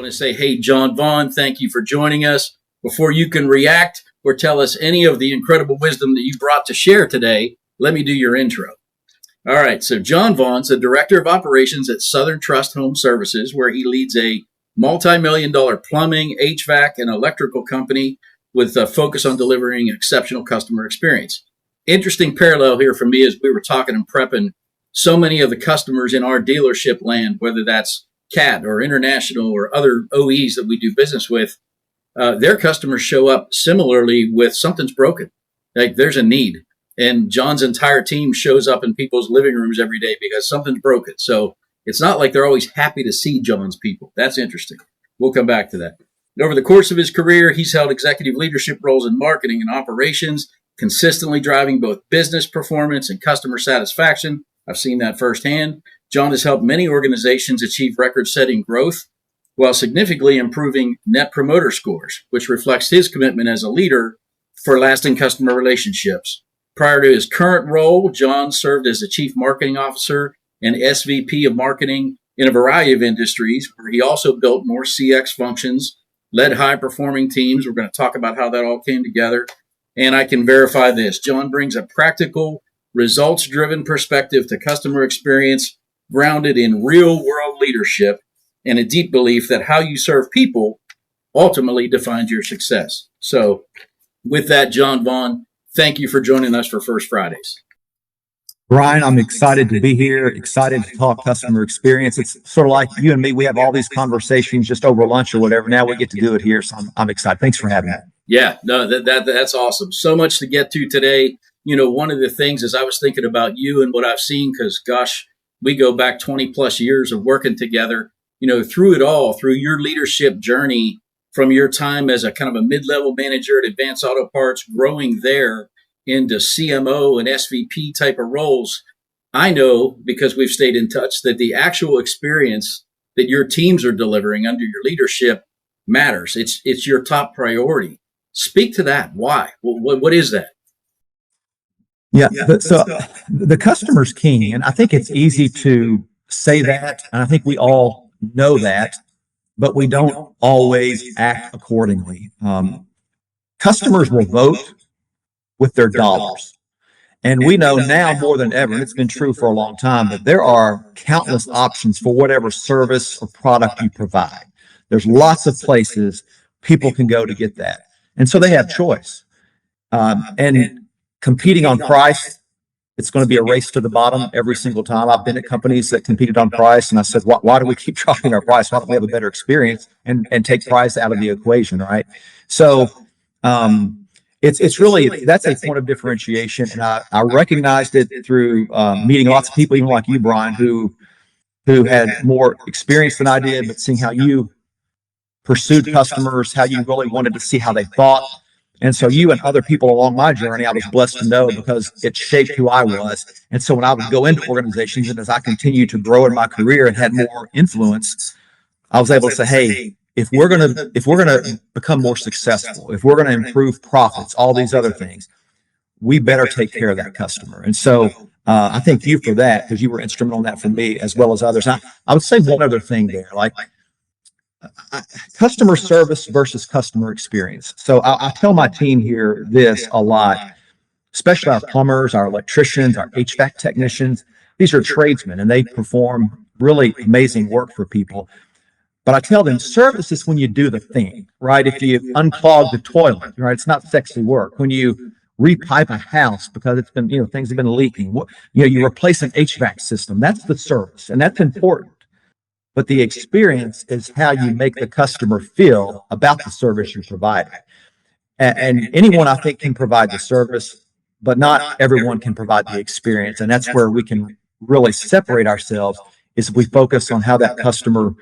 want to say, hey, John Vaughn, thank you for joining us. Before you can react or tell us any of the incredible wisdom that you brought to share today, let me do your intro. All right, so John Vaughn's the Director of Operations at Southern Trust Home Services, where he leads a multi-million-dollar plumbing, HVAC, and electrical company with a focus on delivering exceptional customer experience. Interesting parallel here for me is we were talking and prepping so many of the customers in our dealership land, whether that's CAT or international or other OEs that we do business with, their customers show up similarly with something's broken. Like there's a need. And John's entire team shows up in people's living rooms every day because something's broken. So it's not like they're always happy to see John's people. That's interesting. We'll come back to that. Over the course of his career, he's held executive leadership roles in marketing and operations, consistently driving both business performance and customer satisfaction. I've seen that firsthand. John has helped many organizations achieve record-setting growth while significantly improving net promoter scores, which reflects his commitment as a leader for lasting customer relationships. Prior to his current role, John served as the Chief Marketing Officer and SVP of Marketing in a variety of industries, where he also built more CX functions, led high-performing teams. We're going to talk about how that all came together. And I can verify this. John brings a practical, results-driven perspective to customer experience, grounded in real-world leadership and a deep belief that how you serve people ultimately defines your success. So with that, John Vaughn, thank you for joining us for First Fridays. Bryan, I'm excited to be here, excited to talk customer experience. It's sort of like you and me. We have all these conversations just over lunch or whatever. Now we get to do it here. So I'm excited. Thanks for having me. Yeah, no, that's awesome. So much to get to today. You know, one of the things is I was thinking about you and what I've seen, because gosh, we go back 20 plus years of working together, you know, through it all, through your leadership journey, from your time as a kind of a mid-level manager at Advanced Auto Parts, growing there into CMO and SVP type of roles. I know, because we've stayed in touch, that the actual experience that your teams are delivering under your leadership matters. It's your top priority. Speak to that. Why? What is that? Yeah. So the customer's king. And I think it's easy to say that. And I think we all know that, but we don't always act accordingly. Customers will vote with their dollars. And we know now more than ever, and it's been true for a long time, that there are countless options for whatever service or product you provide. There's lots of places people can go to get that. And so they have choice. And competing on price, it's going to be a race to the bottom every single time. I've been at companies that competed on price, and I said, why do we keep dropping our price? Why don't we have a better experience and take price out of the equation, right? So it's really, that's a point of differentiation. And I recognized it through meeting lots of people, even like you, Bryan, who had more experience than I did, but seeing how you pursued customers, how you really wanted to see how they thought. And so you and other people along my journey, I was blessed to know, because it shaped who I was. And so when I would go into organizations, and as I continued to grow in my career and had more influence, I was able to say, hey, if we're gonna become more successful, if we're gonna improve profits, all these other things, we better take care of that customer. And so I thank you for that, because you were instrumental in that for me as well as others. I would say one other thing there, like customer service versus customer experience. So I tell my team here this a lot, especially our plumbers, our electricians, our HVAC technicians. These are tradesmen, and they perform really amazing work for people. But I tell them, service is when you do the thing, right? If you unclog the toilet, right? It's not sexy work. When you repipe a house because it's been, things have been leaking. You replace an HVAC system. That's the service, and that's important. But the experience is how you make the customer feel about the service you're providing. And anyone, I think, can provide the service, but not everyone can provide the experience. And that's where we can really separate ourselves, is if we focus on how that customer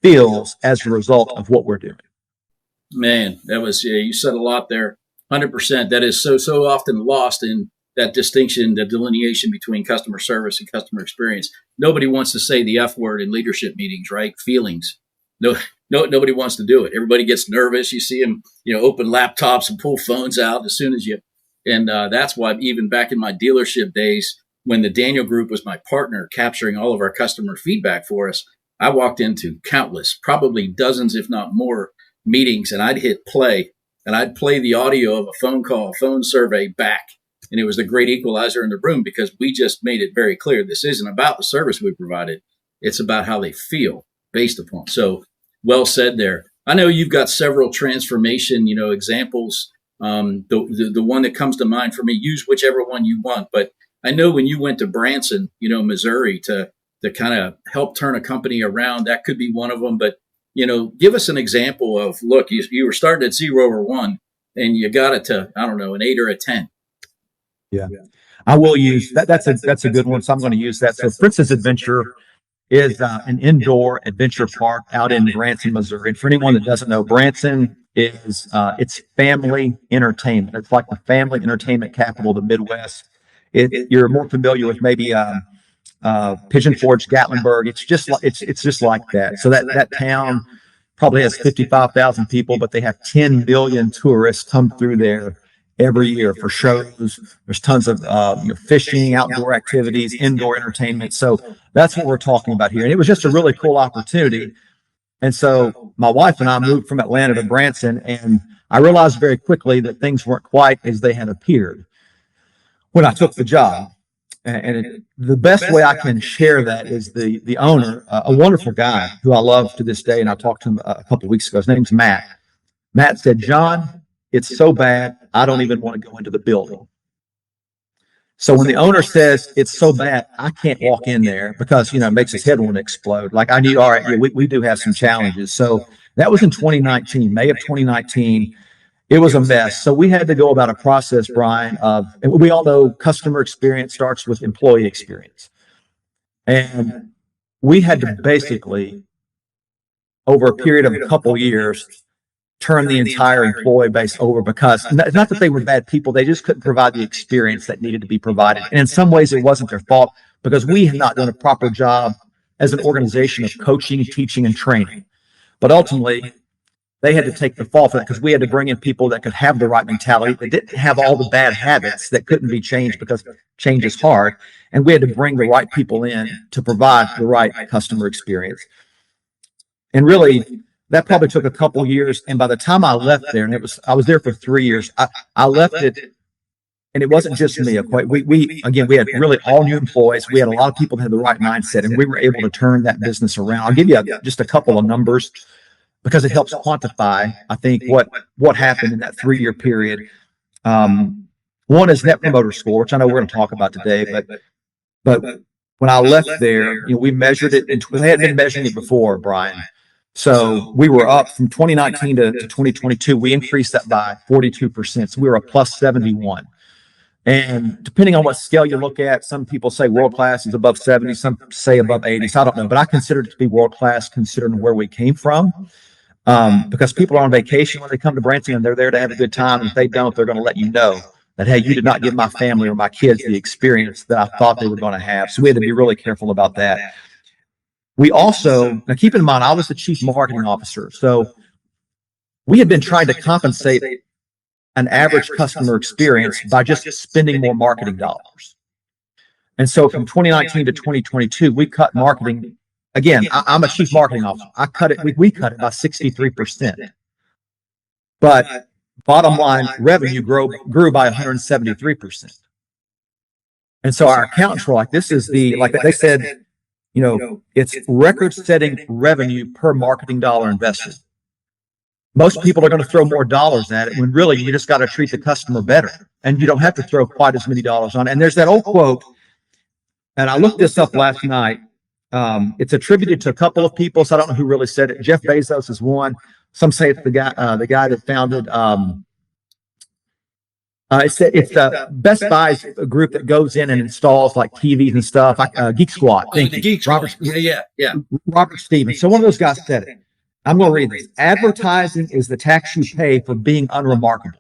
feels as a result of what we're doing. Man, that was, you said a lot there. 100%. That is so often lost in that distinction, the delineation between customer service and customer experience. Nobody wants to say the F word in leadership meetings, right? Feelings. Nobody wants to do it. Everybody gets nervous. You see them, open laptops and pull phones out as soon as you. And that's why even back in my dealership days, when the Daniel Group was my partner capturing all of our customer feedback for us, I walked into countless, probably dozens, if not more, meetings, and I'd hit play and I'd play the audio of a phone call, a phone survey back. And it was the great equalizer in the room because we just made it very clear this isn't about the service we provided. It's about how they feel based upon. So well said there. I know you've got several transformation, examples. The one that comes to mind for me, use whichever one you want. But I know when you went to Branson, Missouri to kind of help turn a company around, that could be one of them. But, give us an example of, look, you were starting at 0 or 1 and you got it to, I don't know, an 8 or a 10. Yeah, I will use that. That's a good one. So I'm going to use that. So Fritz's Adventure is an indoor adventure park out in Branson, Missouri. And for anyone that doesn't know, Branson is it's family entertainment. It's like the family entertainment capital of the Midwest. You're more familiar with maybe Pigeon Forge, Gatlinburg. It's just like that. So that town probably has 55,000 people, but they have 10 million tourists come through there every year for shows. There's tons of fishing, outdoor activities, indoor entertainment. So that's what we're talking about here. And it was just a really cool opportunity. And so my wife and I moved from Atlanta to Branson, and I realized very quickly that things weren't quite as they had appeared when I took the job. And the best way I can share that is the owner, a wonderful guy who I love to this day, and I talked to him a couple of weeks ago. His name's Matt. Matt said, "John, it's so bad, I don't even want to go into the building." So when the owner says it's so bad, I can't walk in there because, it makes his head want to explode. Like I knew, all right, yeah, we do have some challenges. So that was in 2019, May of 2019. It was a mess. So we had to go about a process, Bryan, and we all know customer experience starts with employee experience. And we had to basically, over a period of a couple years, turn the entire employee base over because not that they were bad people, they just couldn't provide the experience that needed to be provided. And in some ways, it wasn't their fault because we had not done a proper job as an organization of coaching, teaching, and training. But ultimately, they had to take the fall for that because we had to bring in people that could have the right mentality, that didn't have all the bad habits that couldn't be changed because change is hard. And we had to bring the right people in to provide the right customer experience. And really, that probably took a couple years. And by the time I left there, and I was there for 3 years, I left it, and it wasn't just me. We had really all new employees. We had a lot of people that had the right mindset, and we were able to turn that business around. I'll give you just a couple of numbers because it helps quantify, I think, what happened in that 3 year period. One is Net Promoter Score, which I know we're going to talk about today, but when I left there, we measured it, and we had been measuring it before, Bryan. So we were up from 2019 to 2022. We increased that by 42%. So we were a plus 71. And depending on what scale you look at, some people say world class is above 70, some say above 80. So I don't know, but I consider it to be world class considering where we came from. Because people are on vacation when they come to Branson and they're there to have a good time. And if they don't, they're going to let you know that, hey, you did not give my family or my kids the experience that I thought they were going to have. So we had to be really careful about that. We also, now keep in mind, I was the chief marketing officer. So we had been trying to compensate an average customer experience by just spending more marketing dollars. And so from 2019 to 2022, we cut marketing. Again, I'm a chief marketing officer. We cut it by 63%. But bottom line revenue grew by 173%. And so our accountants were like, this is like they said, it's record-setting revenue per marketing dollar invested. Most people are going to throw more dollars at it when really you just got to treat the customer better. And you don't have to throw quite as many dollars on it. And there's that old quote, and I looked this up last night. It's attributed to a couple of people, so I don't know who really said it. Jeff Bezos is one. Some say it's the guy that founded it's the Best Buy's a group that goes in and installs like TVs and stuff. Geek Squad. The Geek Squad. Yeah. Robert Stevens. So one of those guys said it. I'm going to read this. Advertising is the tax you pay for being unremarkable.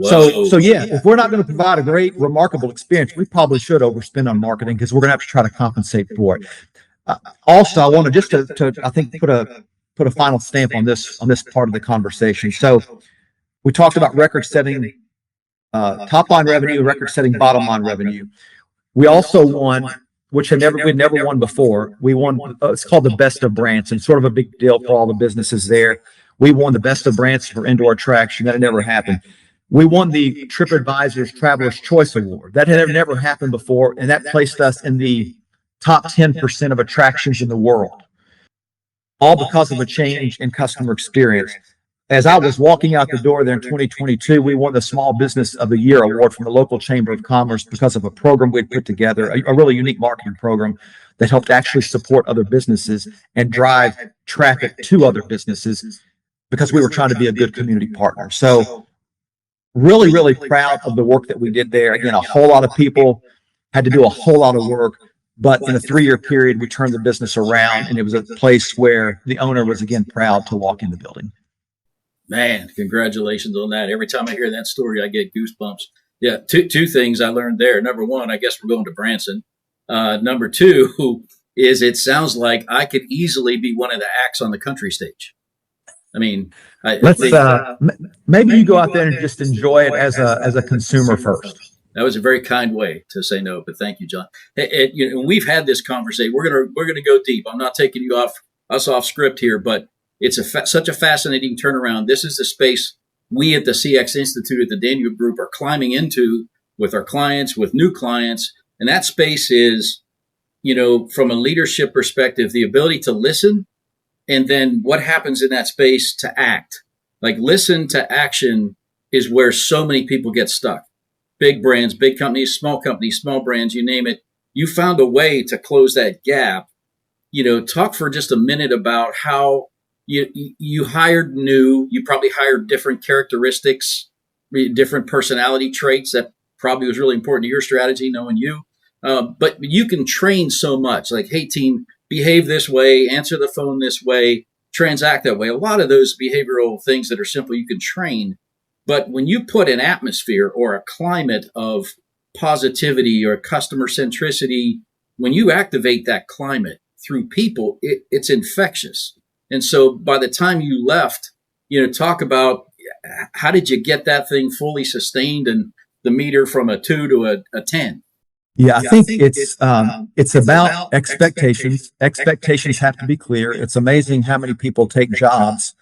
So yeah, if we're not going to provide a great, remarkable experience, we probably should overspend on marketing because we're going to have to try to compensate for it. Also, I want to just to I think put a final stamp on this part of the conversation. So we talked about record-setting top line revenue, record-setting bottom line revenue. We also won which we'd never won before. We won. It's called the Best of Branson, sort of a big deal for all the businesses there. We won the Best of Branson for indoor attraction. That had never happened. We won the TripAdvisor's Traveler's Choice Award. That had never happened before, and that placed us in the top 10% of attractions in the world, all because of a change in customer experience. As I was walking out the door there in 2022, we won the Small Business of the Year award from the local Chamber of Commerce because of a program we'd put together, a really unique marketing program that helped actually support other businesses and drive traffic to other businesses because we were trying to be a good community partner. So really, really proud of the work that we did there. Again, a whole lot of people had to do a whole lot of work, but in a 3-year period, we turned the business around, and it was a place where the owner was, again, proud to walk in the building. Man, congratulations on that. Every time I hear that story, I get goosebumps. Yeah, two things I learned there. Number one, I guess we're going to Branson. Number two is it sounds like I could easily be one of the acts on the country stage. I mean, maybe you go out there and just enjoy it as a consumer first. That was a very kind way to say no, but thank you, John. We've had this conversation. We're gonna go deep. I'm not taking you off script here, but it's such a fascinating turnaround. This is the space we at the CX Institute at the Daniel Group are climbing into with our clients, with new clients. And that space is, from a leadership perspective, the ability to listen, and then what happens in that space to act. Like listen to action is where so many people get stuck. Big brands, big companies, small brands, you name it. You found a way to close that gap. Talk for just a minute about how you hired new, you probably hired different characteristics, different personality traits that probably was really important to your strategy, knowing you. But you can train so much, like, hey, team, behave this way, answer the phone this way, transact that way. A lot of those behavioral things that are simple, you can train. But when you put an atmosphere or a climate of positivity or customer centricity, when you activate that climate through people, it's infectious. And so by the time you left, talk about how did you get that thing fully sustained and the meter from a 2 to a 10? Yeah, I think it's about expectations. Expectations have to be clear. It's amazing how many people take jobs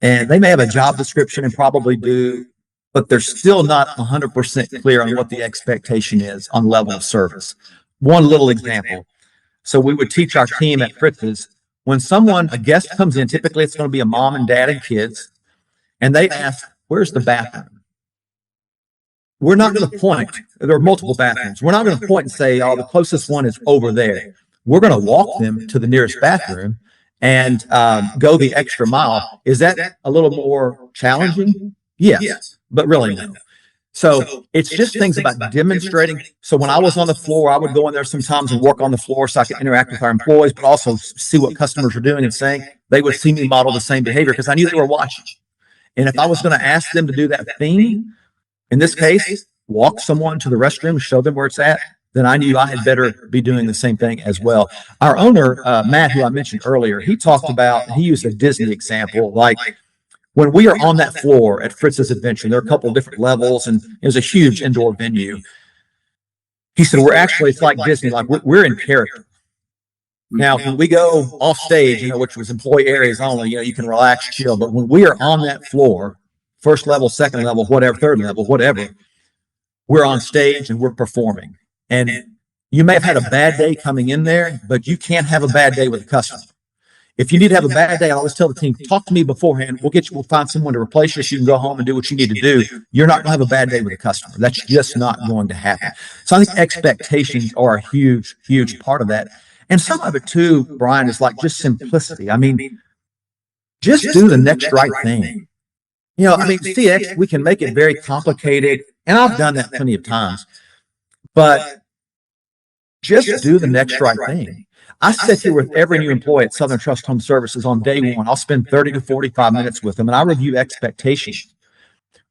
and they may have a job description and probably do, but they're still not 100% clear on what the expectation is on level of service. One little example. So we would teach our team at Fritz's, when a guest comes in, typically it's going to be a mom and dad and kids, and they ask, where's the bathroom? We're not going to point. There are multiple bathrooms. We're not going to point and say, oh, the closest one is over there. We're going to walk them to the nearest bathroom and go the extra mile. Is that a little more challenging? Yes, but really no. So it's just things about demonstrating. So when I was on the floor, I would go in there sometimes and work on the floor so I could interact with our employees, but also see what customers were doing and saying. They would see me model the same behavior because I knew they were watching. And if I was going to ask them to do that thing, in this case, walk someone to the restroom and show them where it's at, then I knew I had better be doing the same thing as well. Our owner, Matt, who I mentioned earlier, he used a Disney example, like when we are on that floor at Fritz's Adventure, there are a couple of different levels, and it was a huge indoor venue. He said, it's like Disney, like we're in character. Now, when we go off stage, which was employee areas only, you can relax, chill. But when we are on that floor, first level, second level, whatever, third level, whatever, we're on stage and we're performing. And you may have had a bad day coming in there, but you can't have a bad day with a customer. If you need to have a bad day, I always tell the team, talk to me beforehand. We'll find someone to replace you so you can go home and do what you need to do. You're not going to have a bad day with a customer. That's just not going to happen. So I think expectations are a huge, huge part of that. And some of it too, Bryan, is like just simplicity. I mean, just do the next right thing. CX, we can make it very complicated. And I've done that plenty of times. But just do the next right thing. I sit here with every new employee at Southern Trust Home Services on day one. I'll spend 30 to 45 minutes with them, and I review expectations.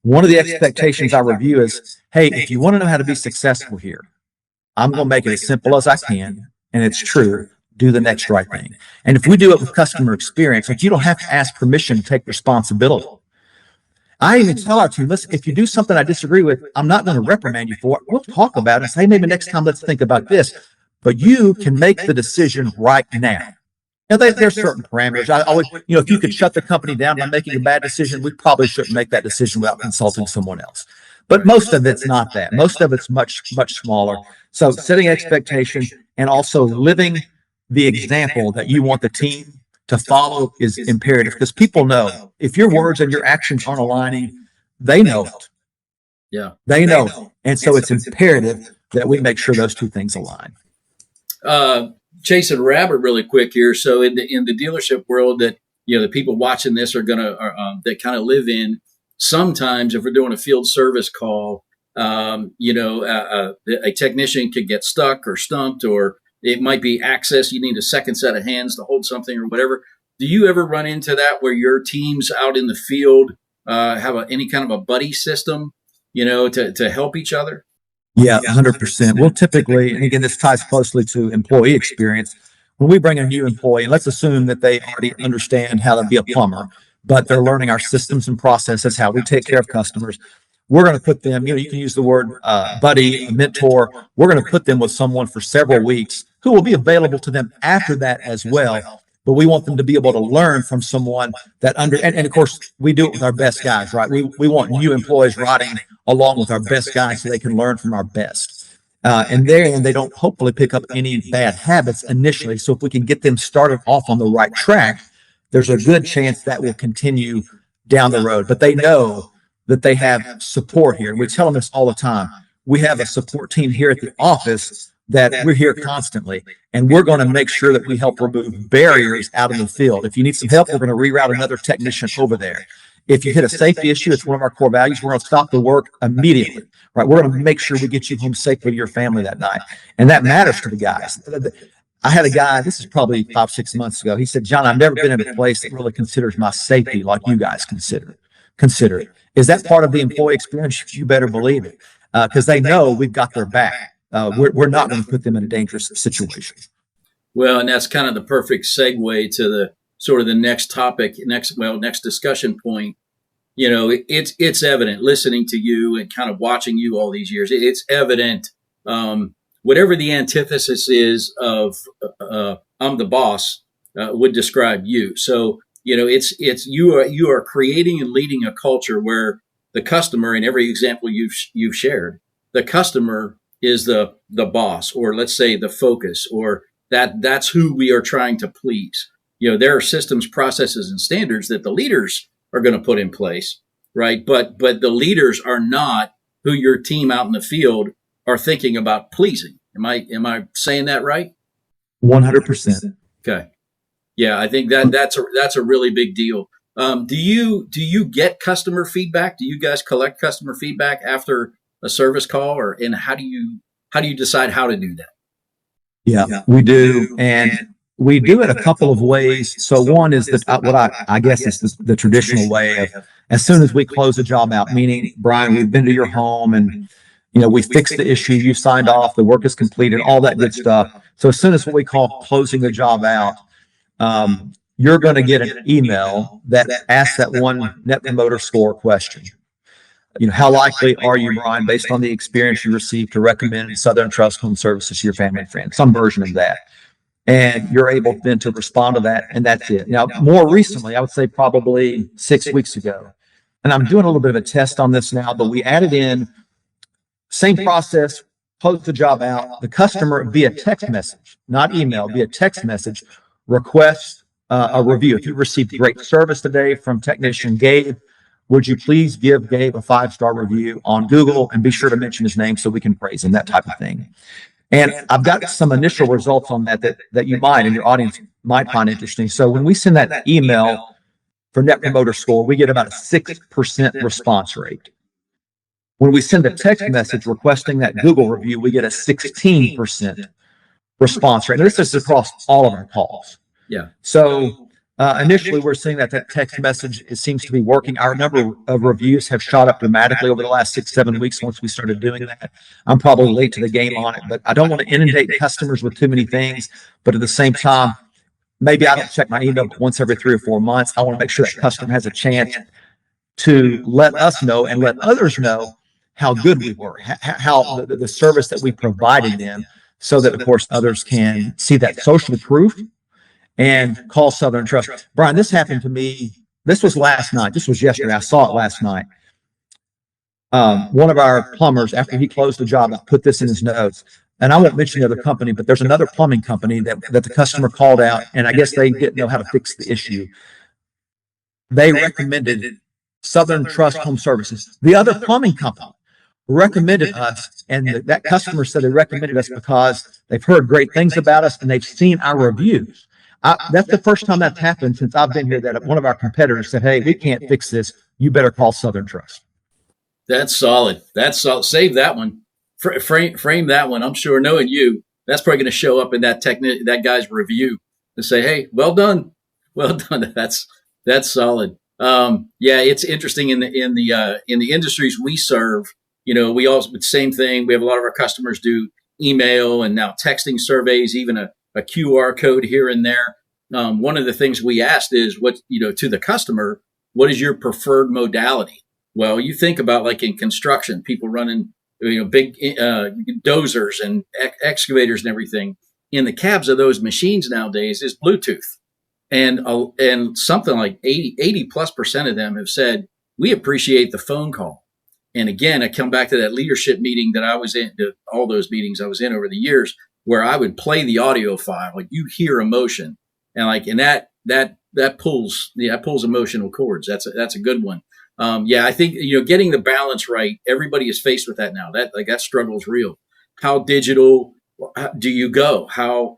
One of the expectations I review is, hey, if you want to know how to be successful here, I'm going to make it as simple as I can, and it's true. Do the next right thing. And if we do it with customer experience, like you don't have to ask permission to take responsibility. I even tell our team, listen, if you do something I disagree with, I'm not going to reprimand you for it. We'll talk about it and say, maybe next time let's think about this. but you can make the decision right now. Now, there's certain parameters. I always, if you could shut the company down by making a bad decision, we probably shouldn't make that decision without consulting someone else. But most of it's not that. Most of it's much, much smaller. So setting expectations and also living the example that you want the team to follow is imperative, because people know if your words and your actions aren't aligning, they know it. Yeah. They know it. And so it's imperative that we make sure those two things align. Chasing rabbit really quick here. So in the dealership world that, the people watching this are going to, that kind of live in, sometimes if we're doing a field service call, a technician could get stuck or stumped, or it might be access. You need a second set of hands to hold something or whatever. Do you ever run into that where your teams out in the field have any kind of a buddy system, to help each other? Yeah, 100%. We'll typically, and again, this ties closely to employee experience. When we bring a new employee, and let's assume that they already understand how to be a plumber, but they're learning our systems and processes, how we take care of customers. We're going to put them, you can use the word buddy, mentor. We're going to put them with someone for several weeks who will be available to them after that as well. But we want them to be able to learn from someone that and of course, we do it with our best guys, right? We want new employees riding along with our best guys so they can learn from our best. And then they don't hopefully pick up any bad habits initially. So if we can get them started off on the right track, there's a good chance that will continue down the road. But they know that they have support here. We tell them this all the time. We have a support team here at the office that we're here constantly, and we're going to make sure that we help remove barriers out in the field. If you need some help, we're going to reroute another technician over there. If you hit a safety issue, it's one of our core values. We're going to stop the work immediately, right? We're going to make sure we get you home safely to your family that night. And that matters to the guys. I had a guy, this is probably 5-6 months ago. He said, John, I've never been in a place that really considers my safety like you guys consider it. Is that part of the employee experience? You better believe it, because they know we've got their back. We're not going to put them in a dangerous situation. Well, and that's kind of the perfect segue to the sort of the next topic, next discussion point. It's evident listening to you and kind of watching you all these years. It's evident, whatever the antithesis is of I'm the boss would describe you. So it's you are creating and leading a culture where the customer, in every example you've shared, the customer is the boss, or let's say the focus, or that's who we are trying to please. There are systems, processes, and standards that the leaders are going to put in place, right? But the leaders are not who your team out in the field are thinking about pleasing. Am I saying that right? 100%. Okay. Yeah, I think that's a really big deal. Do you get customer feedback? Do you guys collect customer feedback after a service call, and how do you decide how to do that? Yeah, we do. And we do it a couple of ways. So one is what I guess is the traditional way of, as soon as we close a job out, meaning, Bryan, we've been to your home and, we fixed the issue, you signed off, the work is completed, all that good stuff. So as soon as what we call closing the job out, you're going to get an email that asks that one Net Promoter Score question. How likely are you, Bryan, based on the experience you received, to recommend Southern Trust Home Services to your family and friends? Some version of that. And you're able then to respond to that, and that's it. Now, more recently, I would say probably 6 weeks ago, and I'm doing a little bit of a test on this now, but we added in same process, close the job out. The customer, via text message, not email, via text message, requests a review. If you received great service today from technician Gabe, would you please give Gabe a 5-star review on Google, and be sure to mention his name so we can praise him, that type of thing. And I've got some initial results on that you might, and your audience might find interesting. So when we send that email for Net Promoter Score, we get about a 6% response rate. When we send a text message requesting that Google review, we get a 16% response rate. And this is across all of our calls. Yeah. So initially, we're seeing that text message, it seems to be working. Our number of reviews have shot up dramatically over the last 6-7 weeks once we started doing that. I'm probably late to the game on it, but I don't want to inundate customers with too many things. But at the same time, maybe I don't check my email once every 3 or 4 months. I want to make sure that customer has a chance to let us know and let others know how good we were, how the service that we provided them, so that, of course, others can see that social proof and call Southern Trust. Bryan, this happened to me. This was last night. This was yesterday. I saw it last night. One of our plumbers, after he closed the job, I put this in his notes. And I won't mention the other company, but there's another plumbing company that the customer called out, and I guess they didn't know how to fix the issue. They recommended Southern Trust Home Services. The other plumbing company recommended us, and that customer said they recommended us because they've heard great things about us and they've seen our reviews. That's the first time that's happened since I've been here, that one of our competitors said, "Hey, we can't fix this. You better call Southern Trust." That's solid. That's solid. Save that one. Frame that one. I'm sure, knowing you, that's probably going to show up in that guy's review to say, "Hey, well done, well done." That's solid. Yeah, it's interesting in the industries we serve. We also, same thing. We have a lot of our customers do email and now texting surveys, even a QR code here and there. One of the things we asked is to the customer, what is your preferred modality? Well, you think about, like, in construction, people running, big dozers and excavators and everything. In the cabs of those machines nowadays is Bluetooth. And something like 80+% of them have said, we appreciate the phone call. And again, I come back to that leadership meeting that I was in, all those meetings I was in over the years, where I would play the audio file. Like, you hear emotion, and that pulls emotional cords. That's a good one. I think, getting the balance right, everybody is faced with that now. That struggle is real. How digital do you go? How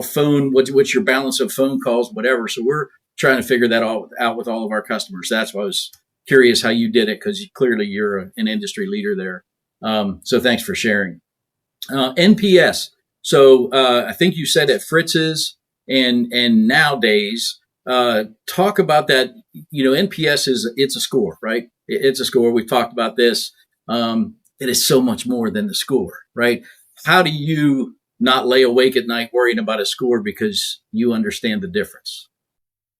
phone, what's your balance of phone calls, whatever. So we're trying to figure that all out with all of our customers. That's why I was curious how you did it, because clearly you're an industry leader there. So thanks for sharing. NPS. So I think you said at Fritz's and nowadays, talk about that. NPS it's a score, right? It's a score. We've talked about this. It is so much more than the score, right? How do you not lay awake at night worrying about a score because you understand the difference?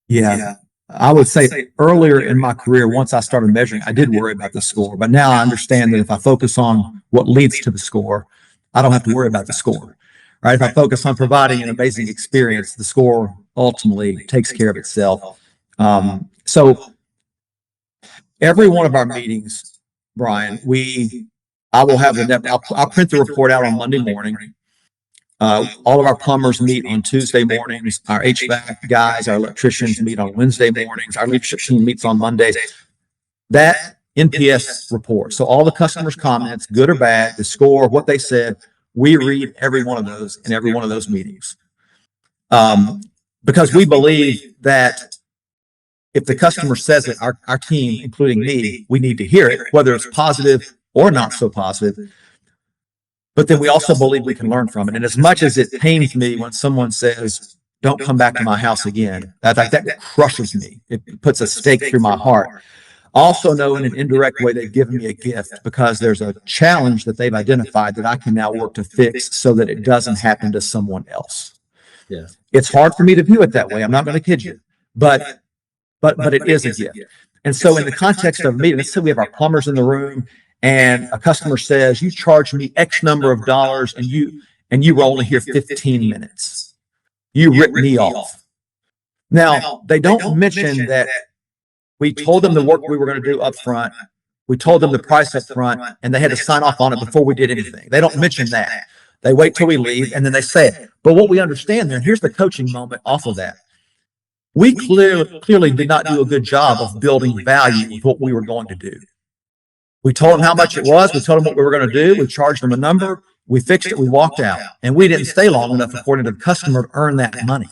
Yeah. I would say earlier in my career, once I started measuring, I did worry about the score. But now I understand that if I focus on what leads to the score, I don't have to worry about the score. Right? If I focus on providing an amazing experience, the score ultimately takes care of itself. So every one of our meetings, Bryan, I will have I'll print the report out on Monday morning. All of our plumbers meet on Tuesday mornings. Our HVAC guys, our electricians meet on Wednesday mornings. Our leadership team meets on Mondays. That NPS report, so all the customers' comments, good or bad, the score, what they said, we read every one of those in every one of those meetings. Because we believe that if the customer says it, our team, including me, we need to hear it, whether it's positive or not so positive. But then we also believe we can learn from it. And as much as it pains me when someone says, "Don't come back to my house again," that crushes me. It puts a stake through my heart. Also know in an indirect way they've given me a gift, because there's a challenge that they've identified that I can now work to fix so that it doesn't happen to someone else. Yeah. It's hard for me to view it that way. I'm not going to kid you, but it is a gift. And so in the context of a meeting, let's say we have our plumbers in the room, and a customer says, "You charged me X number of dollars, and you were only here 15 minutes. You ripped me off." Now, they don't mention that we told them the work we were going to do up front. We told them the price up front, and they had to sign off on it before we did anything. They don't mention that. They wait till we leave, and then they say it. But what we understand there, and here's the coaching moment off of that, we clearly did not do a good job of building value with what we were going to do. We told them how much it was. We told them what we were going to do. We charged them a number. We fixed it. We walked out. And we didn't stay long enough, according to the customer, to earn that money.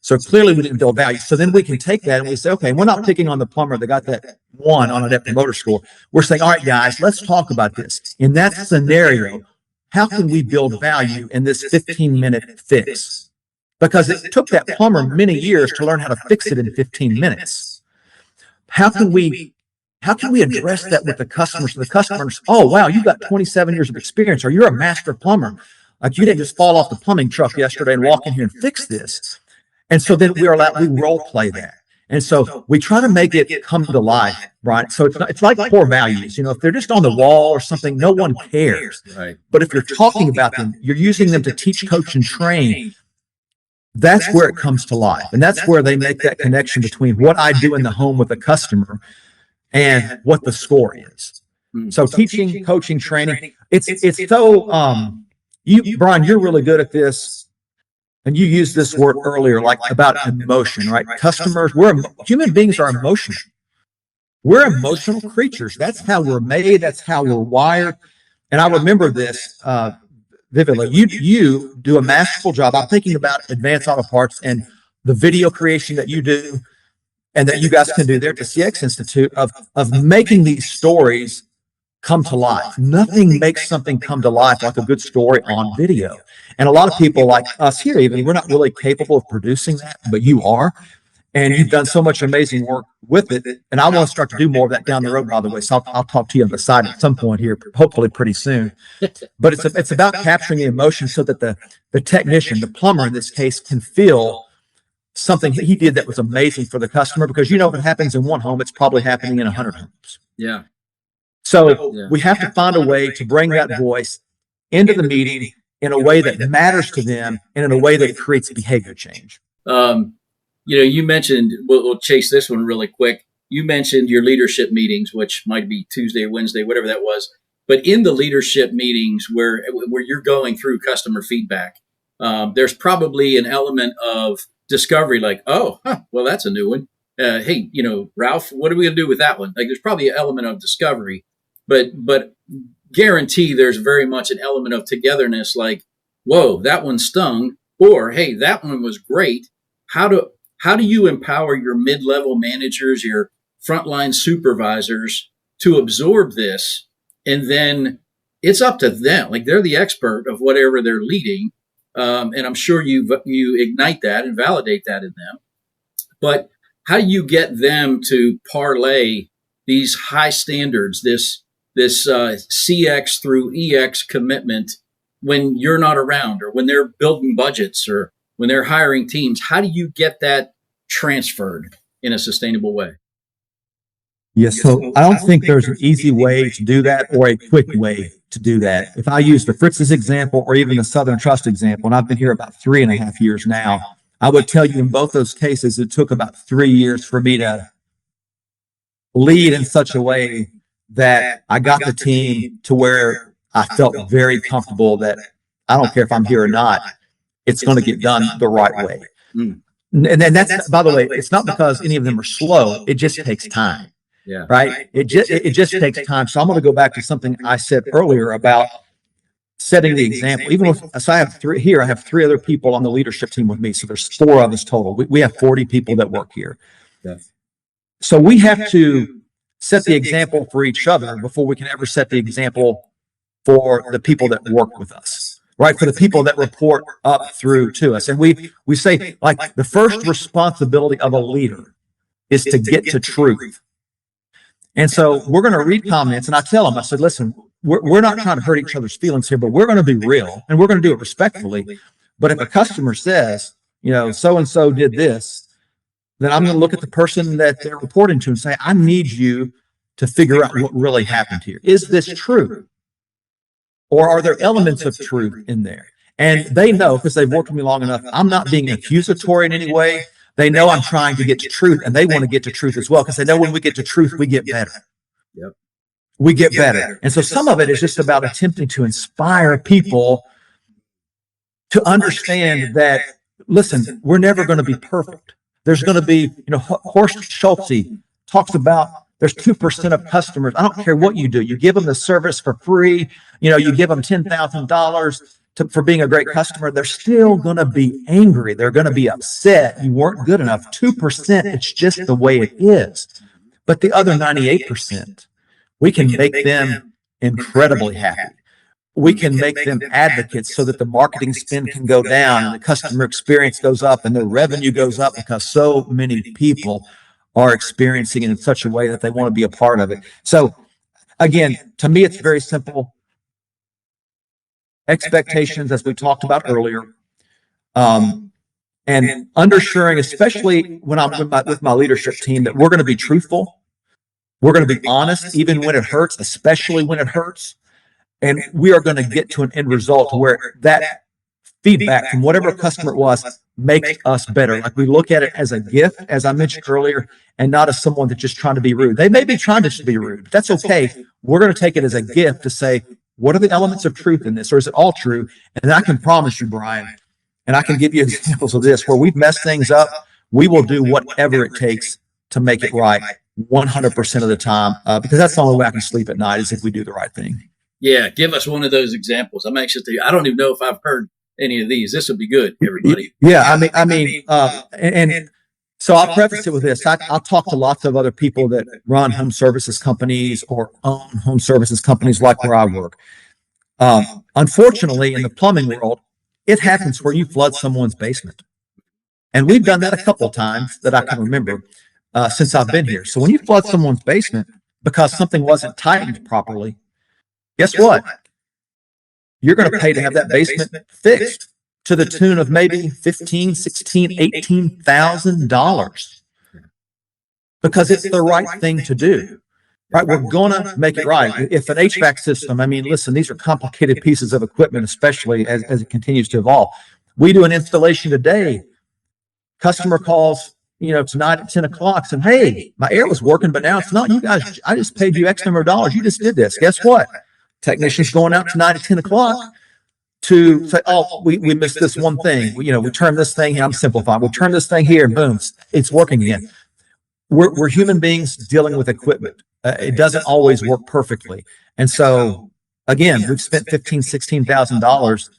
So clearly we didn't build value. So then we can take that and we say, okay, we're not picking on the plumber that got that 1 on a Net Promoter Score. We're saying, all right, guys, let's talk about this. In that scenario, how can we build value in this 15-minute fix? Because it took that plumber many years to learn how to fix it in 15 minutes. How can we address that with the customers? So the customers, "Oh, wow, you've got 27 years of experience, or you're a master plumber. Like, you didn't just fall off the plumbing truck yesterday and walk in here and fix this." And so then we role play that. And so we try to make it come to life, right? So it's like core values. If they're just on the wall or something, no one cares. Right. But if you're talking about them, you're using them to teach, coach, and train. That's where it comes to life. And that's where they make that connection between what I do in the home with the customer and what the score is. So teaching, coaching, training, it's so, Bryan, you're really good at this. And you used this word earlier, like about emotion, right? Customers, human beings are emotional. We're emotional creatures. That's how we're made. That's how we're wired. And I remember this vividly. You do a masterful job. I'm thinking about Advanced Auto Parts and the video creation that you do and that you guys can do there at the CX Institute of making these stories come to life. Nothing makes something come to life like a good story on video. And a lot of people like us here, even, we're not really capable of producing that, but you are. And you've done so much amazing work with it. And I want to start to do more of that down the road, by the way. So I'll talk to you on the side at some point here, hopefully pretty soon. But it's about capturing the emotion so that the technician, the plumber in this case, can feel something he did that was amazing for the customer. Because if it happens in one home, it's probably happening in 100 homes. Yeah. So we have to find a way to bring that voice into the meeting in a way that matters to them and in a way that creates behavior change. You mentioned, we'll chase this one really quick. You mentioned your leadership meetings, which might be Tuesday or Wednesday, whatever that was. But in the leadership meetings where you're going through customer feedback, there's probably an element of discovery, like, well, that's a new one. Hey, Ralph, what are we going to do with that one? Like, there's probably an element of discovery. But guarantee there's very much an element of togetherness, like, whoa, that one stung, or hey, that one was great. How do you empower your mid-level managers, your frontline supervisors to absorb this? And then it's up to them. Like, they're the expert of whatever they're leading. And I'm sure you ignite that and validate that in them. But how do you get them to parlay these high standards, this CX through EX commitment when you're not around, or when they're building budgets, or when they're hiring teams? How do you get that transferred in a sustainable way? Yes, so I don't think there's an easy way to do that or a quick way to do that. If I use the Fritz's example or even the Southern Trust example, and I've been here about 3.5 years now, I would tell you in both those cases, it took about 3 years for me to lead in such a way that I got the team to where I felt very comfortable that I don't care if I'm here or not, it's going to get done the right way. And then that's, by the way, it's not because any of them are slow. It just takes time. Yeah. Right. It just takes time. So I'm going to go back to something I said earlier about setting the example. Even with, so I have three other people on the leadership team with me. So there's 4 of us total. We have 40 people that work here. Yeah. So we have to set the example for each other before we can ever set the example for the people that work with us, right? For the people that report up through to us. And we say, like, the first responsibility of a leader is to get to truth. And so we're going to read comments, and I tell them, I said, listen, we're not trying to hurt each other's feelings here, but we're going to be real, and we're going to do it respectfully. But if a customer says, so-and-so did this, then I'm going to look at the person that they're reporting to and say, I need you to figure out what really happened here. Is this true? Or are there elements of truth in there? And they know, because they've worked with me long enough, I'm not being accusatory in any way. They know I'm trying to get to truth, and they want to get to truth as well, because they know when we get to truth, we get better. Yep. We get better. And so some of it is just about attempting to inspire people to understand that, listen, we're never going to be perfect. There's going to be, Horst Schulze talks about there's 2% of customers. I don't care what you do. You give them the service for free. You give them $10,000 for being a great customer. They're still going to be angry. They're going to be upset. You weren't good enough. 2%, it's just the way it is. But the other 98%, we can make them incredibly happy. We can make them advocates so that the marketing spend can go down and the customer experience goes up and the revenue goes up, because so many people are experiencing it in such a way that they want to be a part of it. So again, to me, it's very simple. Expectations, as we talked about earlier. and undershoring, especially when I'm with my leadership team, that we're going to be truthful. We're going to be honest, even when it hurts, especially when it hurts. And we are going to get to an end result where that feedback from whatever customer it was makes us better. Like, we look at it as a gift, as I mentioned earlier, and not as someone that's just trying to be rude. They may be trying to be rude, but that's okay. We're going to take it as a gift to say, what are the elements of truth in this? Or is it all true? And I can promise you, Bryan, and I can give you examples of this where we've messed things up. We will do whatever it takes to make it right 100% of the time, because that's the only way I can sleep at night, is if we do the right thing. Yeah, give us one of those examples. I'm anxious to. I don't even know if I've heard any of these. This would be good, everybody. Yeah, and so I'll preface it with this. I'll talk to lots of other people that run home services companies or own home services companies like where I work. Unfortunately, in the plumbing world, it happens where you flood someone's basement. And we've done that a couple of times that I can remember since I've been here. So when you flood someone's basement because something wasn't tightened properly, guess what? You're going to pay to have that basement fixed to the tune of maybe $15,000, $16,000, $18,000 because it's the right thing to do. Right? We're going to make it right. If an HVAC system, I mean, listen, these are complicated pieces of equipment, especially as it continues to evolve. We do an installation today. Customer calls, tonight at 10 o'clock saying, hey, my air was working, but now it's not. You guys, I just paid you X number of dollars. You just did this. Guess what? Technician's going out tonight at 10 o'clock to say, oh, we missed this one thing. We turned this thing here. I'm simplifying. We'll turn this thing here and boom, it's working again. We're human beings dealing with equipment. It doesn't always work perfectly. And so, again, we've spent $15,000, $16,000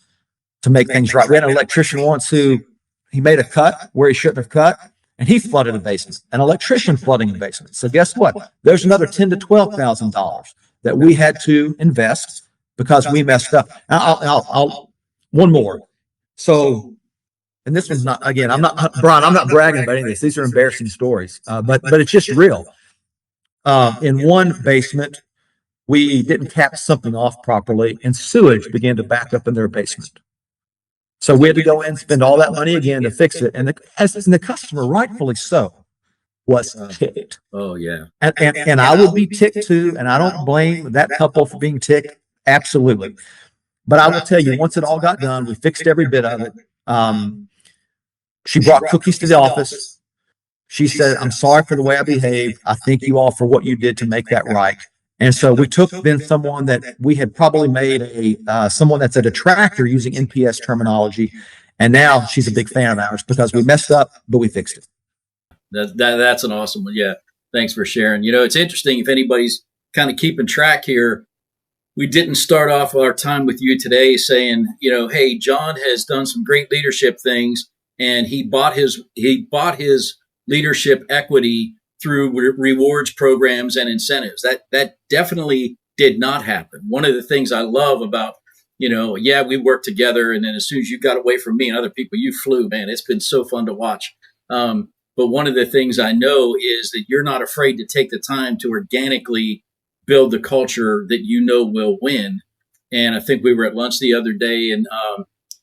to make things right. We had an electrician once who he made a cut where he shouldn't have cut, and he flooded the basement. An electrician flooding the basement. So guess what? There's another $10,000 to $12,000 that we had to invest because we messed up. I'll one more. So, and this one's not, again, Bryan, I'm not bragging about any of this. These are embarrassing stories, but it's just real. In one basement, we didn't cap something off properly, and sewage began to back up in their basement. So we had to go in and spend all that money again to fix it. And the customer, rightfully so, was ticked. Oh, yeah. And I would be ticked too. And I don't blame that couple for being ticked. Absolutely. But I will tell you, once it all got done, we fixed every bit of it. She brought cookies to the office. She said, I'm sorry for the way I behaved. I thank you all for what you did to make that right. And so we took then someone that we had probably made someone that's a detractor using NPS terminology. And now she's a big fan of ours because we messed up, but we fixed it. That's an awesome one. Yeah. Thanks for sharing. It's interesting if anybody's kind of keeping track here. We didn't start off our time with you today saying, hey, John has done some great leadership things and he bought his leadership equity through rewards programs and incentives. That definitely did not happen. One of the things I love about, we worked together, and then as soon as you got away from me and other people, you flew, man. It's been so fun to watch. But one of the things I know is that you're not afraid to take the time to organically build the culture that will win. And I think we were at lunch the other day, and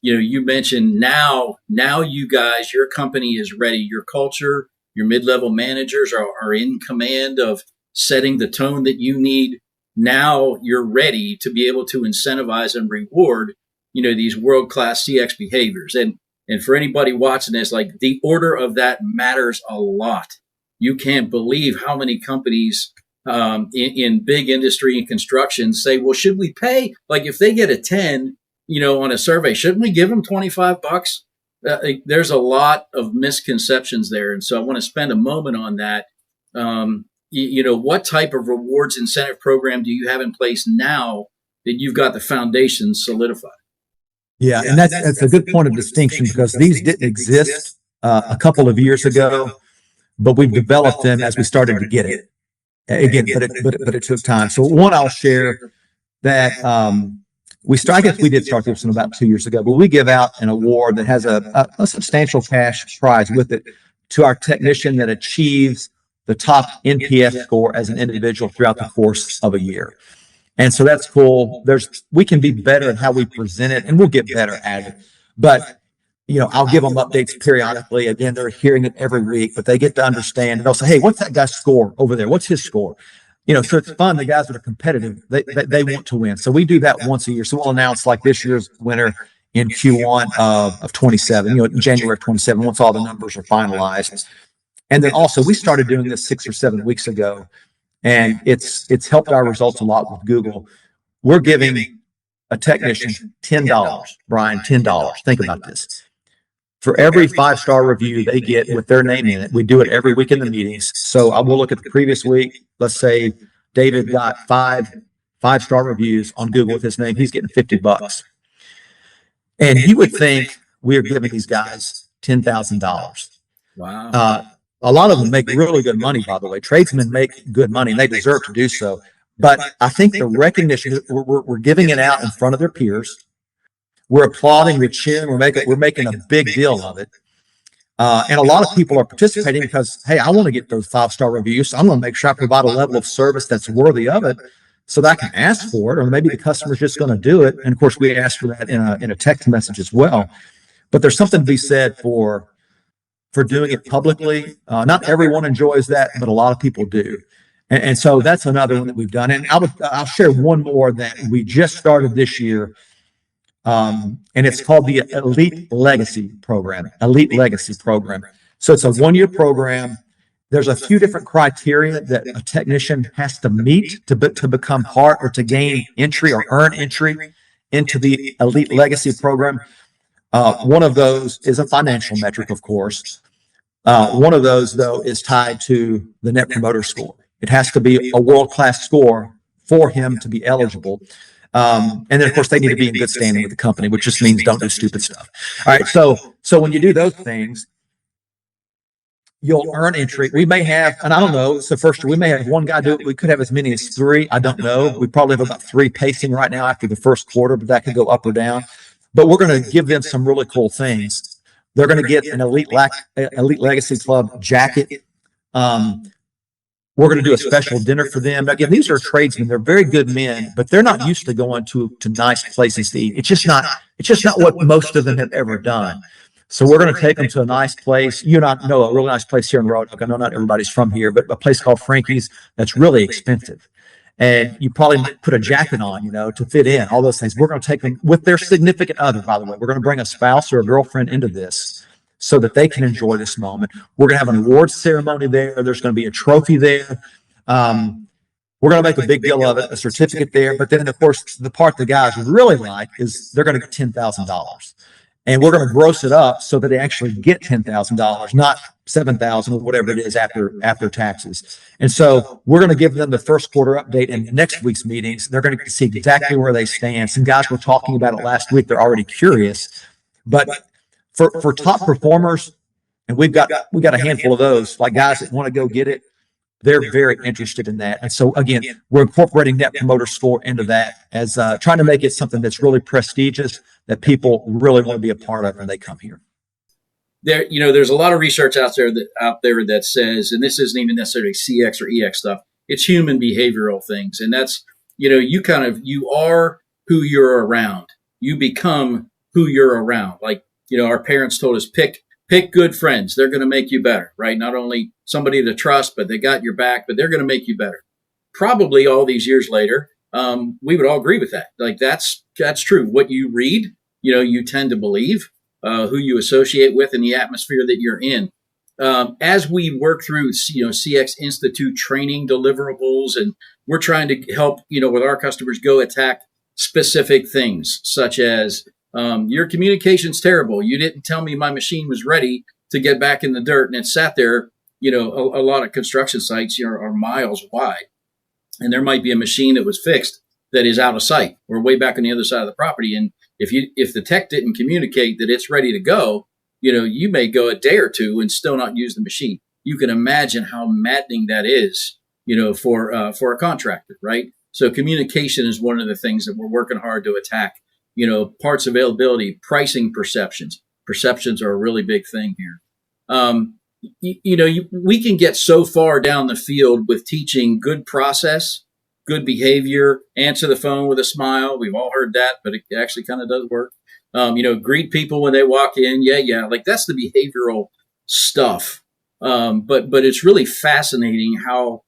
you mentioned now you guys, your company is ready. Your culture, your mid-level managers are in command of setting the tone that you need. Now you're ready to be able to incentivize and reward, these world-class CX behaviors. And for anybody watching this, like, the order of that matters a lot. You can't believe how many companies in big industry and construction say, well, should we pay? Like, if they get a 10, on a survey, shouldn't we give them $25? There's a lot of misconceptions there. And so I want to spend a moment on that. What type of rewards incentive program do you have in place now that you've got the foundation solidified? Yeah, and that's a good point of distinction because these didn't exist a couple of years ago, but we've developed them as we started to get it. Again, but it took time. So one, I'll share that I guess we did start this one about 2 years ago, but we give out an award that has a substantial cash prize with it to our technician that achieves the top NPS score as an individual throughout the course of a year. And so that's cool. We can be better at how we present it, and we'll get better at it. But I'll give them updates periodically. Again, they're hearing it every week, but they get to understand. And they'll say, "Hey, what's that guy's score over there? What's his score?" So it's fun. The guys that are competitive, they want to win. So we do that once a year. So we'll announce like this year's winner in Q1 of 27, in January of 27, once all the numbers are finalized. And then also we started doing this 6 or 7 weeks ago, and it's helped our results a lot with Google. We're giving a technician $10, Bryan, $10. Think about this. For every 5-star review they get with their name in it, we do it every week in the meetings. So I will look at the previous week. Let's say David got 5-star reviews on Google with his name. He's getting $50. And you would think we are giving these guys $10,000. Wow. A lot of them make really good money, by the way. Tradesmen make good money, and they deserve to do so. But I think the recognition, we're giving it out in front of their peers. We're applauding, we're cheering, we're making a big deal of it. And a lot of people are participating because, hey, I want to get those 5-star reviews. So I'm going to make sure I provide a level of service that's worthy of it so that I can ask for it, or maybe the customer's just going to do it. And of course, we ask for that in a text message as well. But there's something to be said for doing it publicly. Not everyone enjoys that, but a lot of people do. And so that's another one that we've done. And I'll share one more that we just started this year. And it's called the Elite Legacy Program. Elite Legacy Program. So it's a 1-year program. There's a few different criteria that a technician has to meet to become part or to gain entry or earn entry into the Elite Legacy Program. One of those is a financial metric, of course. One of those, though, is tied to the Net Promoter Score. It has to be a world-class score for him to be eligible. And then, of course, they need to be in good standing with the company, which just means don't do stupid stuff. All right. So when you do those things, you'll earn entry. We may have, and I don't know, it's the first year, we may have one guy do it. We could have as many as 3. I don't know. We probably have about 3 pacing right now after the first quarter, but that could go up or down. But we're going to give them some really cool things. They're going to get an Elite Legacy Club jacket. We're going to do a special dinner for them. Again, these are tradesmen. They're very good men, but they're not used to going to nice places to eat. It's just not what most of them have ever done. So we're going to take them to a nice place. You and I know a really nice place here in Roanoke. I know not everybody's from here, but a place called Frankie's that's really expensive. And you probably might put a jacket on, to fit in, all those things. We're going to take them with their significant other, by the way. We're going to bring a spouse or a girlfriend into this so that they can enjoy this moment. We're going to have an awards ceremony there. There's going to be a trophy there. We're going to make a big deal of it, a certificate there. But then, of course, the part the guys really like is they're going to get $10,000. And we're going to gross it up so that they actually get $10,000, not $7,000 or whatever it is after taxes. And so we're going to give them the first quarter update in next week's meetings. They're going to see exactly where they stand. Some guys were talking about it last week. They're already curious. But for top performers, and we got a handful of those, like guys that want to go get it, they're very interested in that. And so, again, we're incorporating Net Promoter Score into that as trying to make it something that's really prestigious, that people really want to be a part of when they come here. There's a lot of research out there that says, and this isn't even necessarily CX or EX stuff, it's human behavioral things. And that's, you are who you're around. You become who you're around. Like, our parents told us, pick good friends. They're going to make you better, right? Not only somebody to trust, but they got your back, but they're going to make you better. Probably all these years later, we would all agree with that. Like that's true. What you read, you tend to believe, who you associate with and the atmosphere that you're in. As we work through, CX Institute training deliverables, and we're trying to help, with our customers go attack specific things such as, your communication's terrible. You didn't tell me my machine was ready to get back in the dirt, and it sat there. A lot of construction sites, are miles wide, and there might be a machine that was fixed that is out of sight or way back on the other side of the property. And if the tech didn't communicate that it's ready to go, you may go a day or two and still not use the machine. You can imagine how maddening that is, for a contractor, right? So communication is one of the things that we're working hard to attack. Parts availability, pricing perceptions. Perceptions are a really big thing here. We can get so far down the field with teaching good process, good behavior, answer the phone with a smile. We've all heard that, but it actually kind of does work. Greet people when they walk in. Yeah. Like that's the behavioral stuff. But it's really fascinating how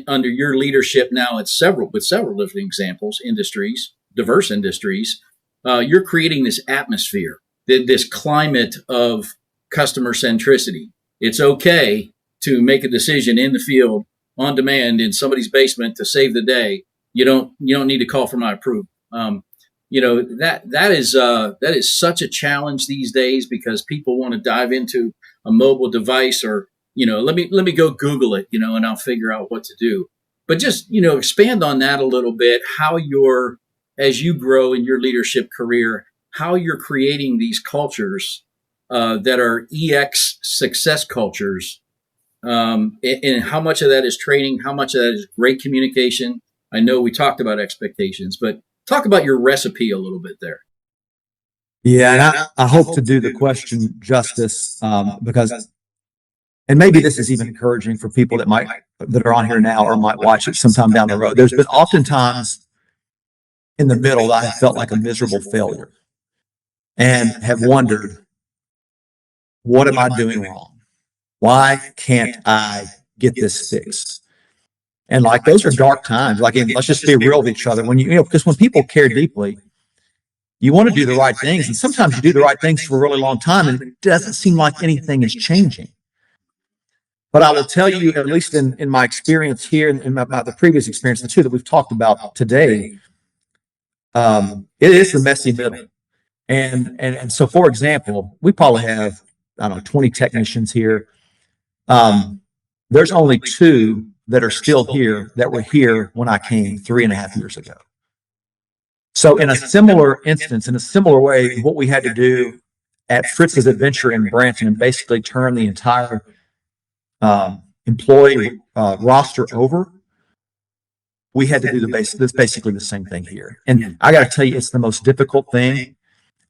under your leadership now with several different examples, diverse industries, you're creating this atmosphere, this climate of customer centricity. It's okay to make a decision in the field on demand in somebody's basement to save the day. You don't need to call for my approval. That is such a challenge these days because people want to dive into a mobile device or let me go Google it, and I'll figure out what to do. But just expand on that a little bit. How as you grow in your leadership career, how you're creating these cultures that are EX success cultures, and how much of that is training, how much of that is great communication. I know we talked about expectations, but talk about your recipe a little bit there. Yeah, and I hope to do the question justice because, and maybe this is even encouraging for people that are on here now or might watch it sometime down the road. There's been oftentimes in the middle that I have felt like a miserable failure and have wondered, what am I doing wrong? Why can't I get this fixed? And like those are dark times. Like, let's just be real with each other. Because when people care deeply, you want to do the right things, and sometimes you do the right things for a really long time, and it doesn't seem like anything is changing. But I will tell you, at least in my experience here, and in the previous experience, the two that we've talked about today, it is the messy middle. And so, for example, we probably have, I don't know, 20 technicians here. There's only two that are still here that were here when I came 3.5 years ago. So in a similar instance, in a similar way, what we had to do at Fritz's Adventure in Branson and basically turn the entire employee roster over, we had to do basically the same thing here. And I got to tell you, it's the most difficult thing.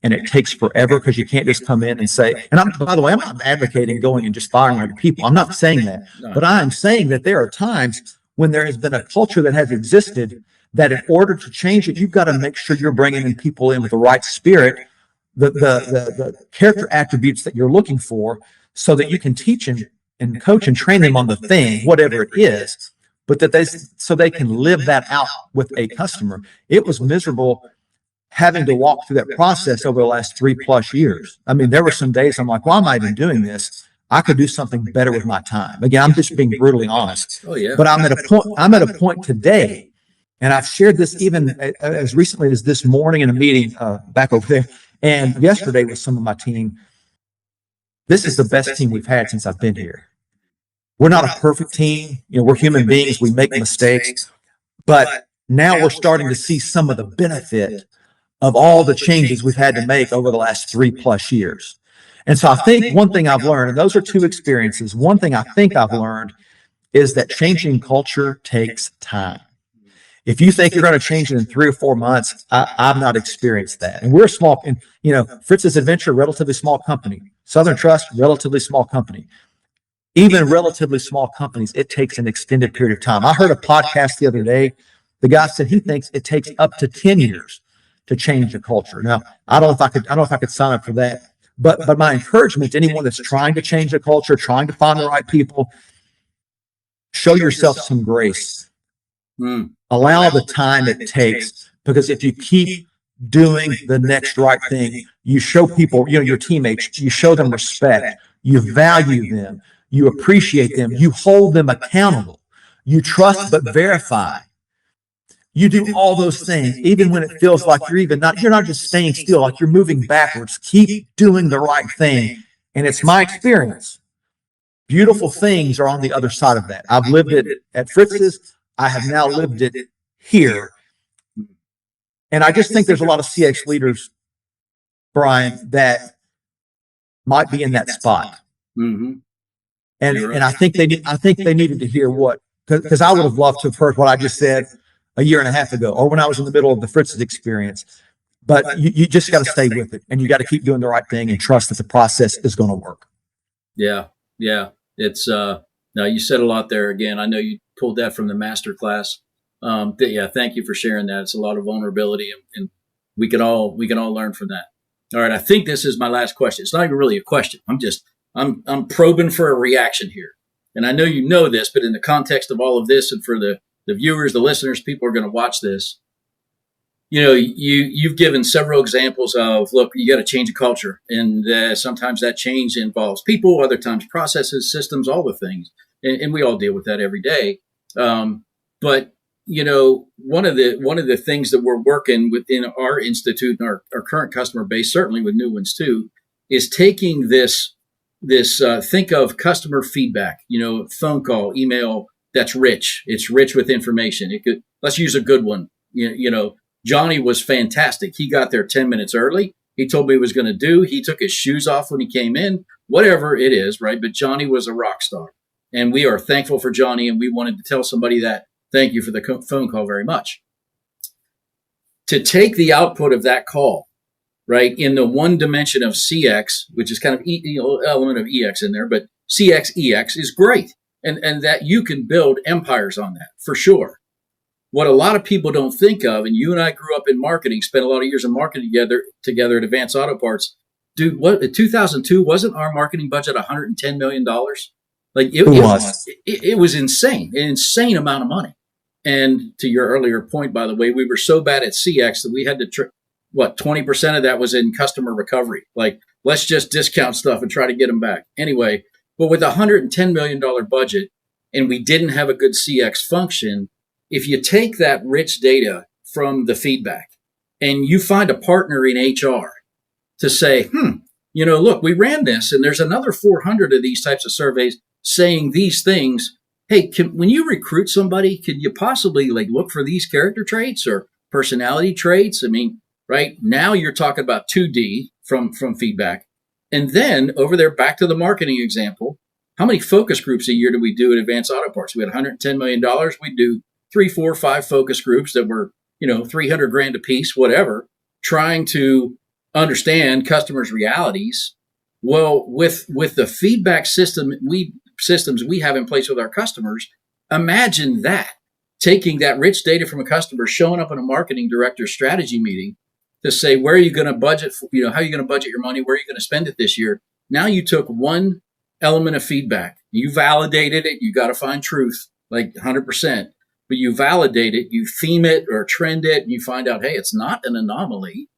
And it takes forever because you can't just come in and say, and by the way, I'm not advocating going and just firing other people. I'm not saying that. But I'm saying that there are times when there has been a culture that has existed that in order to change it, you've got to make sure you're bringing in people in with the right spirit, the character attributes that you're looking for, so that you can teach and coach and train them on the thing, whatever it is, but so they can live that out with a customer. It was miserable having to walk through that process over the last 3+ years. I mean, there were some days I'm like, why am I even doing this? I could do something better with my time. Again, I'm just being brutally honest. Oh yeah. But I'm at a point today, and I've shared this even as recently as this morning in a meeting back over there, and yesterday with some of my team. This is the best team we've had since I've been here. We're not a perfect team. We're human beings. We make mistakes, but now we're starting to see some of the benefit of all the changes we've had to make over the last 3+ years. And so I think one thing I've learned, and those are two experiences, one thing I think I've learned is that changing culture takes time. If you think you're going to change it in 3 or 4 months, I've not experienced that. And we're small, and Fritz's Adventure, relatively small company. Southern Trust, relatively small company. Even relatively small companies, it takes an extended period of time. I heard a podcast the other day. The guy said he thinks it takes up to 10 years to change the culture. Now, I don't know if I could sign up for that. But my encouragement to anyone that's trying to change the culture, trying to find the right people, show yourself some grace. Allow the time it takes, because if you keep doing the next right thing, you show people, your teammates, you show them respect, you value them, you appreciate them, you hold them accountable, you trust but verify. You do all those things, even when it feels like you're not just staying still, like you're moving backwards. Keep doing the right thing. And it's my experience. Beautiful things are on the other side of that. I've lived it at Fritz's. I have now lived it here. And I just think there's a lot of CX leaders, Bryan, that might be in that spot. Mm-hmm. And I think they needed to hear because I would have loved to have heard what I just said a year and a half ago, or when I was in the middle of the Fritz's experience. But you just got to stay with it, and you got to keep doing the right thing and trust that the process is going to work. Yeah. It's now you said a lot there. Again, I know you pulled that from the master class. Thank you for sharing that. It's a lot of vulnerability, and we can all learn from that. All right, I think this is my last question. It's not even really a question. I'm probing for a reaction here. And I know you know this, but in the context of all of this and for the viewers, the listeners, people are going to watch this. You've given several examples of, look, you got to change a culture. And sometimes that change involves people, other times processes, systems, all the things. And we all deal with that every day. But one of the things that we're working within our institute and our current customer base, certainly with new ones too, is taking this think of customer feedback, phone call, email, that's rich. It's rich with information. Let's use a good one. Johnny was fantastic. He got there 10 minutes early. He told me he was going to do. He took his shoes off when he came in, whatever it is, right? But Johnny was a rock star. And we are thankful for Johnny. And we wanted to tell somebody that, thank you for the phone call very much. To take the output of that call, right, in the one dimension of CX, which is kind of element of EX in there, but CX, EX is great. And that you can build empires on that for sure. What a lot of people don't think of, and you and I grew up in marketing, spent a lot of years in marketing together at Advanced Auto Parts. Dude, what in 2002 wasn't our marketing budget $110 million? Like it was insane, an insane amount of money. And to your earlier point, by the way, we were so bad at CX that we had to 20% of that was in customer recovery. Like, let's just discount stuff and try to get them back. Anyway, but with a $110 million budget and we didn't have a good CX function, if you take that rich data from the feedback and you find a partner in HR to say, look, we ran this and there's another 400 of these types of surveys saying these things. Hey, when you recruit somebody, could you possibly look for these character traits or personality traits? I mean, right now you're talking about 2D from feedback. And then over there, back to the marketing example, how many focus groups a year do we do at Advanced Auto Parts? We had $110 million. We do 3, 4, 5 focus groups that were, $300,000 a piece, whatever, trying to understand customers' realities. Well, with the feedback systems we have in place with our customers, imagine that, taking that rich data from a customer, showing up in a marketing director's strategy meeting to say, where are you going to budget, how are you going to budget your money? Where are you going to spend it this year? Now you took one element of feedback, you validated it, you got to find truth, 100%. But you validate it, you theme it or trend it, and you find out, hey, it's not an anomaly.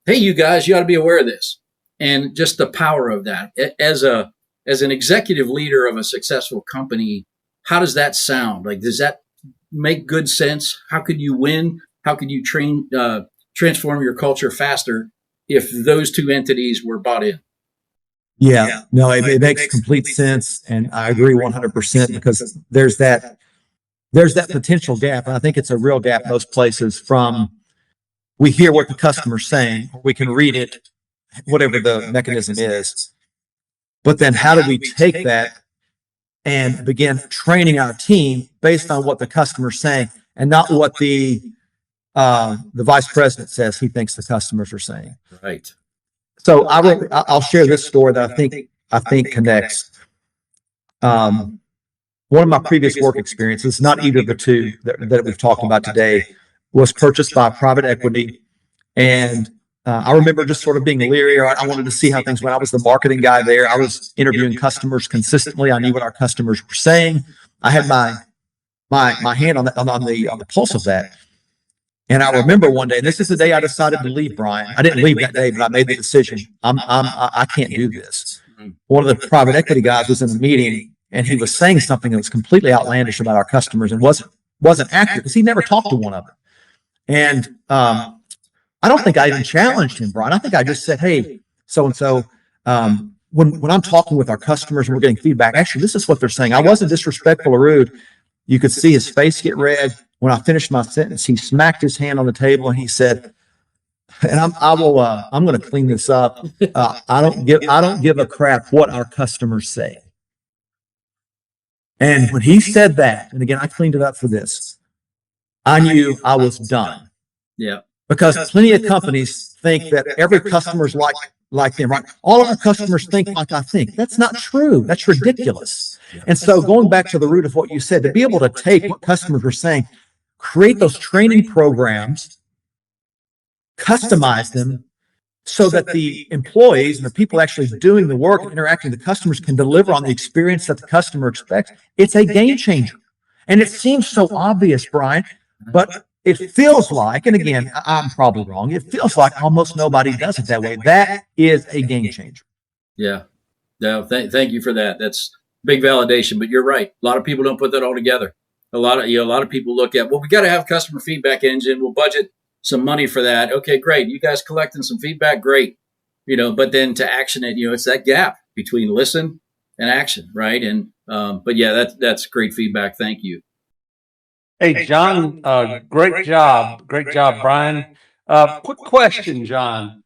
Hey, you guys, you ought to be aware of this. And just the power of that. As an executive leader of a successful company, how does that sound? Does that make good sense? How could you win? How could you transform your culture faster if those two entities were bought in? Yeah, no, it makes complete sense. And I agree 100% because there's that potential gap. And I think it's a real gap most places from we hear what the customer's saying, we can read it, whatever the mechanism is. But then how do we take that and begin training our team based on what the customer's saying and not what the vice president says he thinks the customers are saying? Right. So I'll share this story that I think connects. One of my previous work experiences, not either of the two that we've talked about today, was purchased by private equity. And I remember just sort of being leery. I wanted to see how things went. I was the marketing guy there. I was interviewing customers consistently. I knew what our customers were saying. I had my hand on the pulse of that. And I remember one day, and this is the day I decided to leave, Bryan. I didn't leave that day, but I made the decision. I can't do this. One of the private equity guys was in a meeting, and he was saying something that was completely outlandish about our customers and wasn't accurate because he never talked to one of them. And I don't think I even challenged him, Bryan. I think I just said, hey, so-and-so, when I'm talking with our customers and we're getting feedback, actually, this is what they're saying. I wasn't disrespectful or rude. You could see his face get red. When I finished my sentence, he smacked his hand on the table and he said, and I'm going to clean this up. I don't give a crap what our customers say. And when he said that, and again, I cleaned it up for this, I knew I was done. Yeah. Because plenty of companies think that every customer's like them, right? All of our customers think like I think. That's not true. That's ridiculous. And so going back to the root of what you said, to be able to take what customers are saying, create those training programs, customize them, so that the employees and the people actually doing the work and interacting with the customers can deliver on the experience that the customer expects. It's a game changer. And it seems so obvious, Bryan, but it feels like, and again, I'm probably wrong, it feels like almost nobody does it that way. That is a game changer. Yeah. No, thank you for that. That's big validation, but you're right. A lot of people don't put that all together. A lot of people look at, well, we got to have customer feedback engine. We'll budget some money for that. Okay, great. You guys collecting some feedback? Great. But then to action it, it's that gap between listen and action, right? And, but yeah, that's great feedback. Thank you. Hey, John, great job. Great job, Bryan. Quick question, John.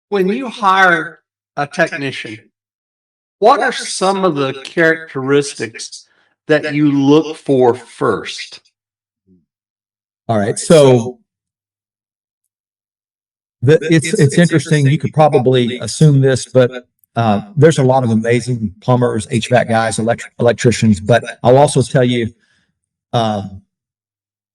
When you hire a technician, what are some of the characteristics that you look for first? All right. So it's interesting. You could probably assume this, but there's a lot of amazing plumbers, HVAC guys, electricians. But I'll also tell you,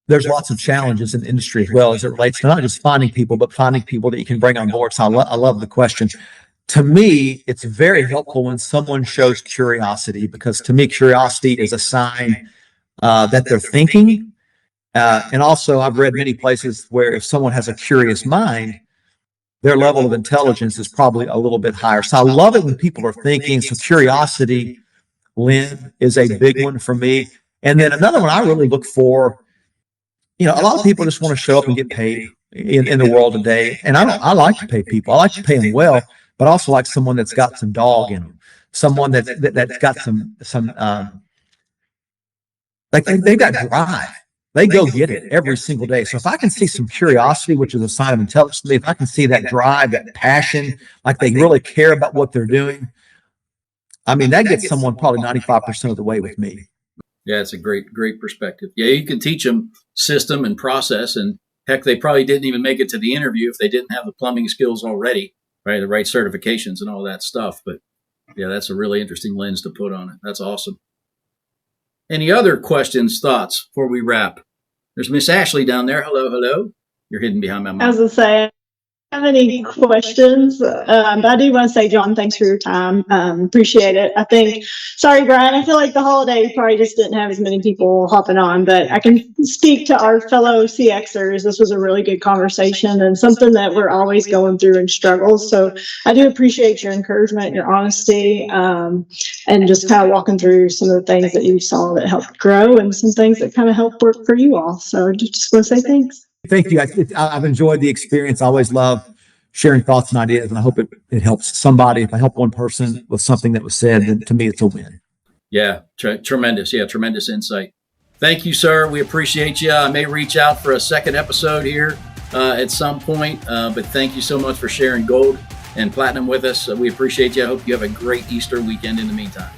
there's lots of challenges in the industry as well as it relates to not just finding people, but finding people that you can bring on board. So I love the question. To me, it's very helpful when someone shows curiosity, because to me, curiosity is a sign that they're thinking. And also, I've read many places where if someone has a curious mind, their level of intelligence is probably a little bit higher. So I love it when people are thinking. So curiosity, Lynn, is a big one for me. And then another one I really look for, a lot of people just want to show up and get paid in the world today. And I like to pay people. I like to pay them well, but I also like someone that's got some dog in them, someone that's got some like they've got drive. They go get it every single day. So if I can see some curiosity, which is a sign of intelligence to me, if I can see that drive, that passion, like they really care about what they're doing, I mean, that gets someone probably 95% of the way with me. Yeah, it's a great perspective. Yeah, you can teach them system and process, and heck, they probably didn't even make it to the interview if they didn't have the plumbing skills already, right? The right certifications and all that stuff. But yeah, that's a really interesting lens to put on it. That's awesome. Any other questions, thoughts before we wrap? There's Miss Ashley down there. Hello. You're hidden behind my mic. I was going to say, have any questions? But I do want to say, John, thanks for your time. Appreciate it. Sorry, Bryan, I feel like the holiday probably just didn't have as many people hopping on, but I can speak to our fellow CXers. This was a really good conversation and something that we're always going through and struggles. So I do appreciate your encouragement, your honesty, and just kind of walking through some of the things that you saw that helped grow and some things that kind of helped work for you all. So I just want to say thanks. Thank you. I've enjoyed the experience. I always love sharing thoughts and ideas, and I hope it helps somebody. If I help one person with something that was said, then to me, it's a win. Yeah, tremendous. Yeah, tremendous insight. Thank you, sir. We appreciate you. I may reach out for a second episode here at some point, but thank you so much for sharing gold and platinum with us. We appreciate you. I hope you have a great Easter weekend in the meantime.